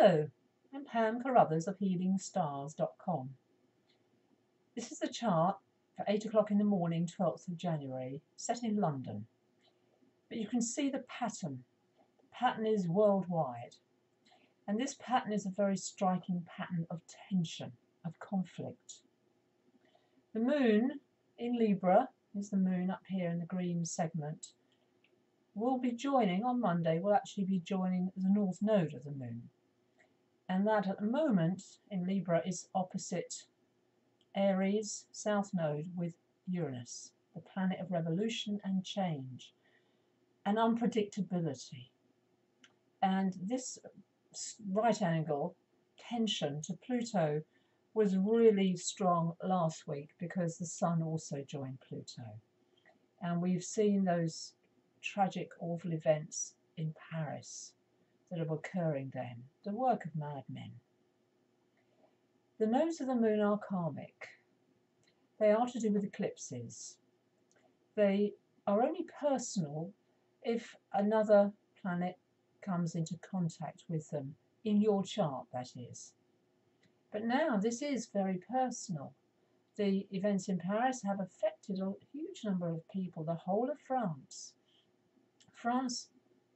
Hello, I'm Pam Carruthers of HealingStars.com. This is the chart for 8 o'clock in the morning, 12th of January, set in London. But you can see the pattern. The pattern is worldwide. And this pattern is a very striking pattern of tension, of conflict. The moon in Libra, is the moon up here in the green segment, will be joining on Monday, will actually be joining the north node of the moon. And that at the moment in Libra is opposite Aries south node with Uranus, the planet of revolution and change and unpredictability. And this right angle tension to Pluto was really strong last week because the Sun also joined Pluto. And we've seen those tragic, awful events in Paris that are occurring then, the work of madmen. The nodes of the moon are karmic. They are to do with eclipses. They are only personal if another planet comes into contact with them, in your chart, that is. But now this is very personal. The events in Paris have affected a huge number of people, the whole of France. France,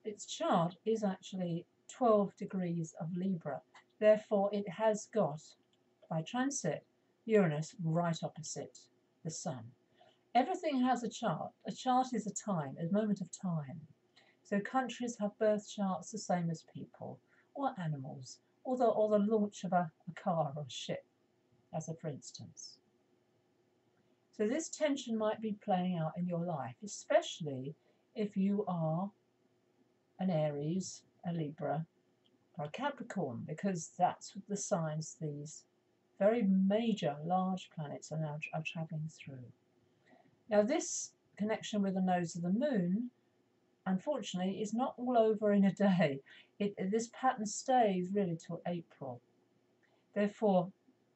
its chart is actually 12 degrees of Libra. Therefore, it has got, by transit, Uranus right opposite the Sun. Everything has a chart. A chart is a time, a moment of time. So countries have birth charts the same as people, or animals, or the launch of a car or a ship, as a for instance. So this tension might be playing out in your life, especially if you are an Aries, a Libra, or a Capricorn, because that's the signs these very major, large planets are now travelling through. Now this connection with the nodes of the moon, unfortunately, is not all over in a day. This pattern stays really till April. Therefore,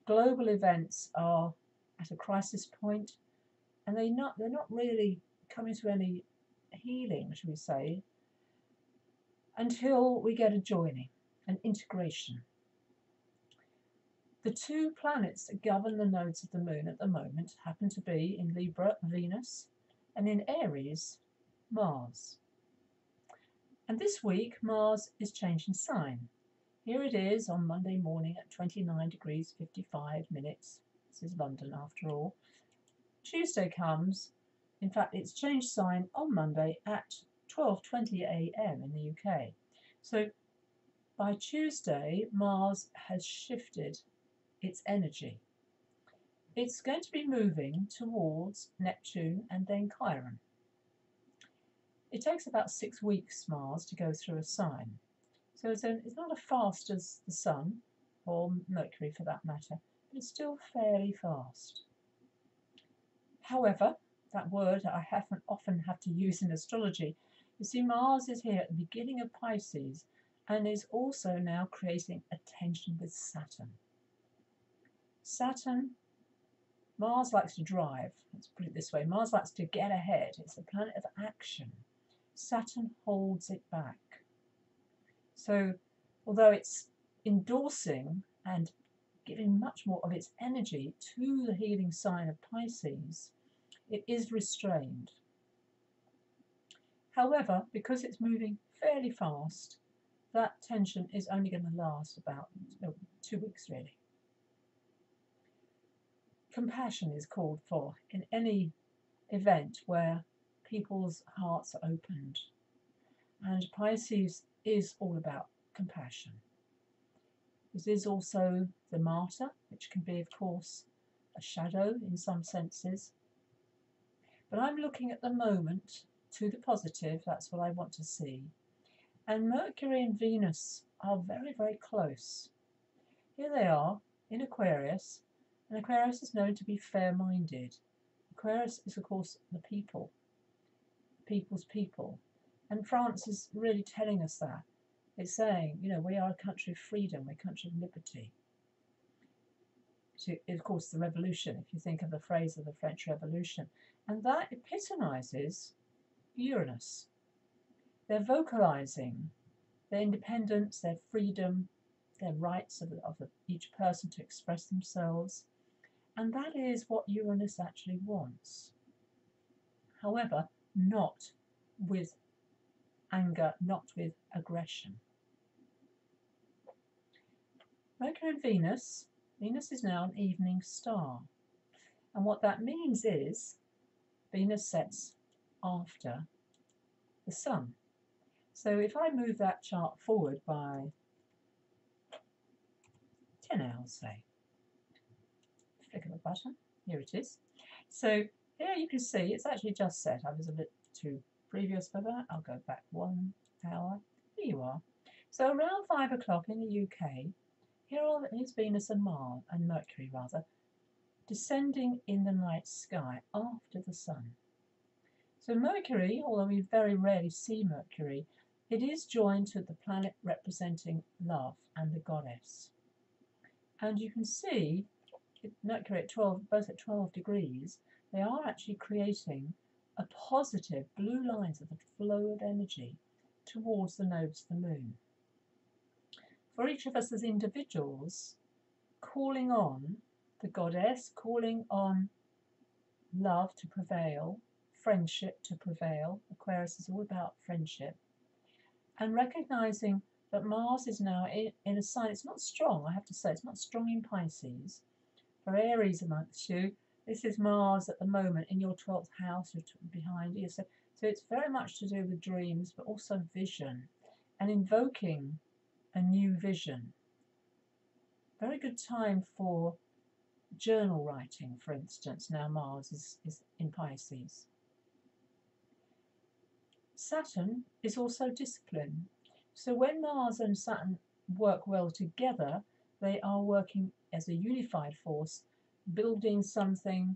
global events are at a crisis point, and they're not really coming to any healing, shall we say, until we get a joining, an integration. The two planets that govern the nodes of the moon at the moment happen to be in Libra, Venus, and in Aries, Mars. And this week, Mars is changing sign. Here it is on Monday morning at 29 degrees 55 minutes. This is London after all. Tuesday comes, in fact, it's changed sign on Monday at 12:20 a.m. in the UK. So by Tuesday, Mars has shifted its energy. It's going to be moving towards Neptune and then Chiron. It takes about 6 weeks, Mars, to go through a sign. So it's not as fast as the Sun, or Mercury for that matter, but it's still fairly fast. However, that word I often have to use in astrology, you see Mars is here at the beginning of Pisces and is also now creating a tension with Saturn. Saturn, Mars likes to drive, let's put it this way, Mars likes to get ahead, it's a planet of action. Saturn holds it back. So, although it's endorsing and giving much more of its energy to the healing sign of Pisces, it is restrained. However, because it's moving fairly fast, that tension is only going to last about 2 weeks really. Compassion is called for in any event where people's hearts are opened. And Pisces is all about compassion. This is also the martyr, which can be, of course, a shadow in some senses. But I'm looking at the moment to the positive, that's what I want to see. And Mercury and Venus are very, very close. Here they are in Aquarius, and Aquarius is known to be fair-minded. Aquarius is, of course, the people, people's people. And France is really telling us that. It's saying, you know, we are a country of freedom, we're a country of liberty. So, of course, the revolution, if you think of the phrase of the French Revolution, and that epitomizes Uranus. They're vocalizing their independence, their freedom, their rights of each person to express themselves. And that is what Uranus actually wants. However, not with anger, not with aggression. Mercury and Venus. Venus is now an evening star. And what that means is Venus sets after the Sun. So if I move that chart forward by 10 hours, say, flick of a button, here it is. So here you can see it's actually just set. I was a bit too previous for that. I'll go back 1 hour. Here you are. So around 5 o'clock in the UK, here's Venus and Mars, and Mercury rather, descending in the night sky after the Sun. So Mercury, although we very rarely see Mercury, it is joined to the planet representing love and the goddess. And you can see Mercury at 12, both at 12 degrees, they are actually creating a positive blue lines of the flow of energy towards the nodes of the moon. For each of us as individuals, calling on the goddess, calling on love to prevail, friendship to prevail. Aquarius is all about friendship. And recognizing that Mars is now in a sign, it's not strong, I have to say, it's not strong in Pisces. For Aries amongst you, this is Mars at the moment in your 12th house behind you. So it's very much to do with dreams, but also vision and invoking a new vision. Very good time for journal writing, for instance. Now Mars is in Pisces. Saturn is also discipline. So when Mars and Saturn work well together, they are working as a unified force, building something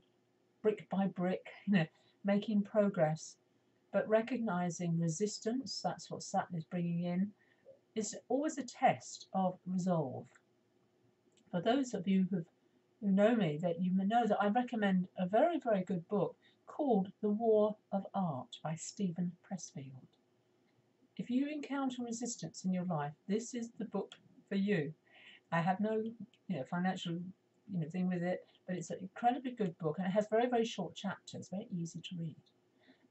brick by brick, making progress, but recognizing resistance. That's what Saturn is bringing in. Is always a test of resolve. For those of you who know me, that you know that I recommend a very, very good book called The War of Art by Stephen Pressfield. If you encounter resistance in your life, this is the book for you. I have no financial thing with it, but it's an incredibly good book, and it has very, very short chapters, very easy to read.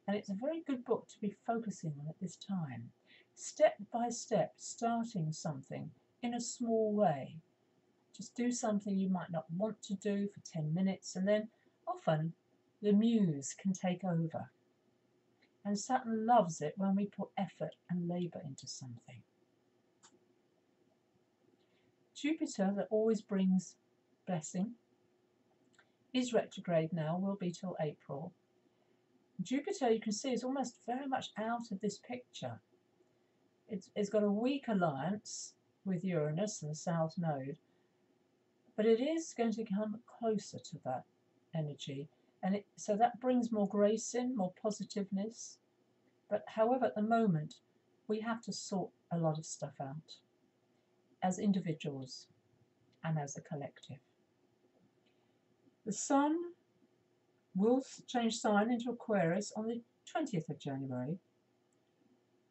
And it's a very good book to be focusing on at this time. Step by step, starting something in a small way. Just do something you might not want to do for 10 minutes, and then often the muse can take over. And Saturn loves it when we put effort and labour into something. Jupiter, that always brings blessing, is retrograde now, will be till April. Jupiter, you can see, is almost very much out of this picture. It's got a weak alliance with Uranus and the South Node, but it is going to come closer to that energy, and so that brings more grace in, more positiveness. But however, at the moment, we have to sort a lot of stuff out as individuals and as a collective. The Sun will change sign into Aquarius on the 20th of January.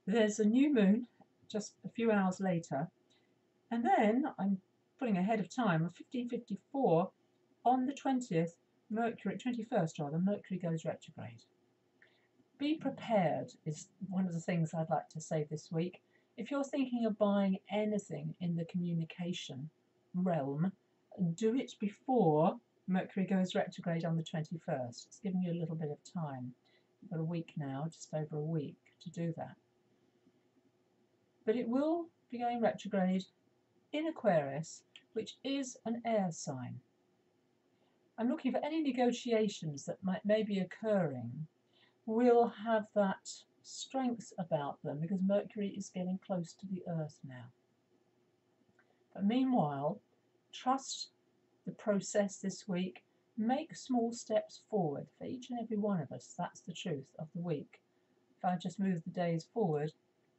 There's a new moon just a few hours later, and then I'm putting ahead of time, on 1554, on the 20th, 21st rather, Mercury goes retrograde. Be prepared is one of the things I'd like to say this week. If you're thinking of buying anything in the communication realm, do it before Mercury goes retrograde on the 21st. It's giving you a little bit of time. You've got a week now, just over a week, to do that. But it will be going retrograde in Aquarius, which is an air sign. I'm looking for any negotiations that may be occurring will have that strength about them, because Mercury is getting close to the Earth now. But meanwhile, trust the process this week. Make small steps forward for each and every one of us. That's the truth of the week. If I just move the days forward,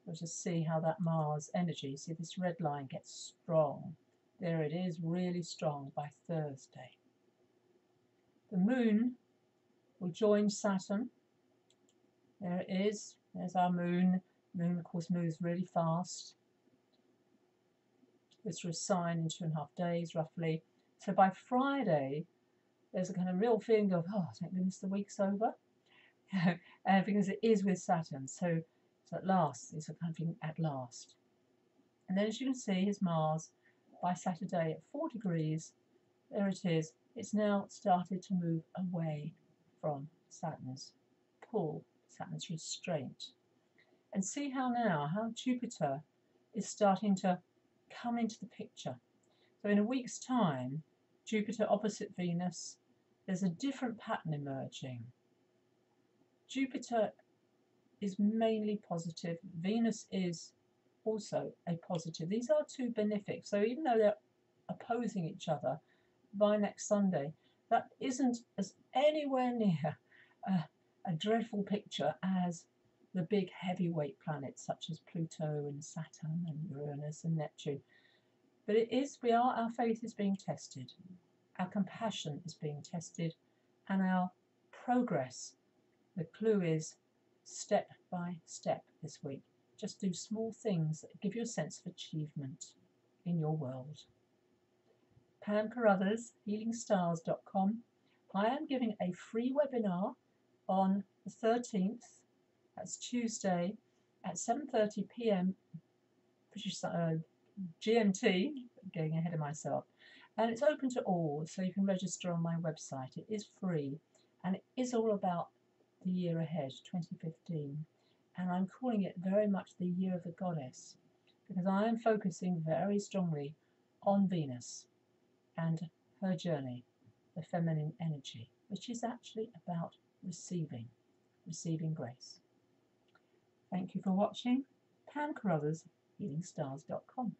we'll just see how that Mars energy, see this red line gets strong. There it is, really strong by Thursday. The moon will join Saturn. There it is. There's our moon. Moon, of course, moves really fast. Goes through a sign in 2.5 days, roughly. So by Friday, there's a kind of real feeling of, oh, thank goodness the week's over. Because it is with Saturn. So at last, it's a kind of feeling at last. And then as you can see, his Mars, by Saturday at 4 degrees, there it is. It's now started to move away from Saturn's pull, Saturn's restraint. And see how Jupiter is starting to come into the picture. So in a week's time, Jupiter opposite Venus, there's a different pattern emerging. Jupiter is mainly positive. Venus is also a positive. These are two benefics. So even though they're opposing each other, by next Sunday, that isn't as anywhere near a dreadful picture as the big heavyweight planets such as Pluto and Saturn and Uranus and Neptune. But our faith is being tested, our compassion is being tested, and our progress. The clue is step by step this week. Just do small things that give you a sense of achievement in your world. Pam Carruthers, healingstars.com. I am giving a free webinar on the 13th, that's Tuesday, at 7:30 p.m. GMT, getting ahead of myself. And it's open to all, so you can register on my website. It is free, and it is all about the year ahead, 2015. And I'm calling it very much the Year of the Goddess, because I am focusing very strongly on Venus and her journey, the feminine energy, which is actually about receiving grace. Thank you for watching. Pam Carruthers, healingstars.com.